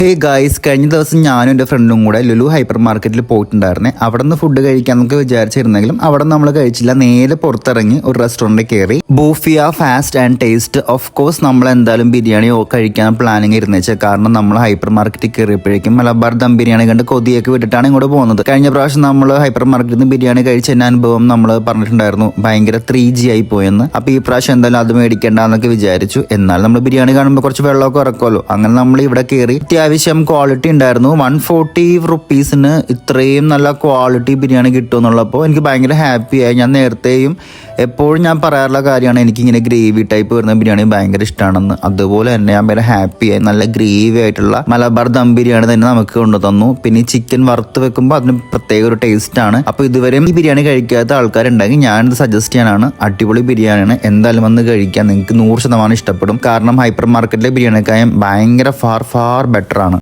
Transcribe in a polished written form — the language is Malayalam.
ഹേ ഗായ്സ്, കഴിഞ്ഞ ദിവസം ഞാനും എൻ്റെ ഫ്രണ്ടും കൂടെ ലുലു ഹൈപ്പർ മാർക്കറ്റിൽ പോയിട്ടുണ്ടായിരുന്നേ. അവിടെ നിന്ന് ഫുഡ് കഴിക്കാന്നൊക്കെ വിചാരിച്ചിരുന്നെങ്കിലും അവിടെ നമ്മൾ കഴിച്ചില്ല. നേരെ പുറത്തിറങ്ങി ഒരു റെസ്റ്റോറൻറ്റിൽ കയറി. ബൂഫിയ fast and taste. Of course നമ്മൾ എന്തായാലും ബിരിയാണി കഴിക്കാൻ പ്ലാനിങ് ഇരുന്നേച്ചത്. കാരണം നമ്മൾ ഹൈപ്പർ മാർക്കറ്റിൽ കയറിയപ്പോഴേക്കും മലബാർ ദം ബിരിയാണി കണ്ട് കൊതിയൊക്കെ വിട്ടിട്ടാണ് ഇങ്ങോട്ട് പോകുന്നത്. കഴിഞ്ഞ പ്രാവശ്യം നമ്മൾ ഹൈപ്പർ മാർക്കറ്റിൽ നിന്ന് ബിരിയാണി കഴിച്ച അനുഭവം നമ്മൾ പറഞ്ഞിട്ടുണ്ടായിരുന്നു, ഭയങ്കര 3G ആയി പോയെന്ന്. അപ്പോൾ ഈ പ്രാവശ്യം എന്തായാലും അത് മേടിക്കേണ്ടെന്നൊക്കെ വിചാരിച്ചു. എന്നാൽ നമ്മൾ ബിരിയാണി കാണുമ്പോൾ കുറച്ച് വെള്ളമൊക്കെ ഇറക്കുമല്ലോ. അങ്ങനെ നമ്മൾ ഇവിടെ കയറി. അത്യാവശ്യം ക്വാളിറ്റി ഉണ്ടായിരുന്നു. 140 റുപ്പീസിന് ഇത്രയും നല്ല ക്വാളിറ്റി ബിരിയാണി കിട്ടുമെന്നുള്ളപ്പോൾ എനിക്ക് ഭയങ്കര ഹാപ്പിയായി. ഞാൻ നേരത്തെയും എപ്പോഴും ഞാൻ പറയാറുള്ള കാര്യമാണ്, എനിക്കിങ്ങനെ ഗ്രേവി ടൈപ്പ് വരുന്ന ബിരിയാണി ഭയങ്കര ഇഷ്ടമാണെന്ന്. അതുപോലെ തന്നെ ഞാൻ ഭയങ്കര ഹാപ്പിയായി. നല്ല ഗ്രേവി ആയിട്ടുള്ള മലബാർ ദം ബിരിയാണി തന്നെ നമുക്ക് കൊണ്ടു തന്നു. പിന്നെ ചിക്കൻ വറുത്ത് വെക്കുമ്പോൾ അതിന് പ്രത്യേക ഒരു ടേസ്റ്റാണ്. അപ്പോൾ ഇതുവരെയും ഈ ബിരിയാണി കഴിക്കാത്ത ആൾക്കാരുണ്ടെങ്കിൽ ഞാനിത് സജസ്റ്റ് ചെയ്യാനാണ്. അടിപൊളി ബിരിയാണിയാണ്, എന്തായാലും വന്ന് കഴിക്കാൻ നിങ്ങൾക്ക് 100% ഇഷ്ടപ്പെടും. കാരണം ഹൈപ്പർ മാർക്കറ്റിലെ ബിരിയാണിക്കായും ഭയങ്കര ഫാർ ബെറ്റർ ആണ്.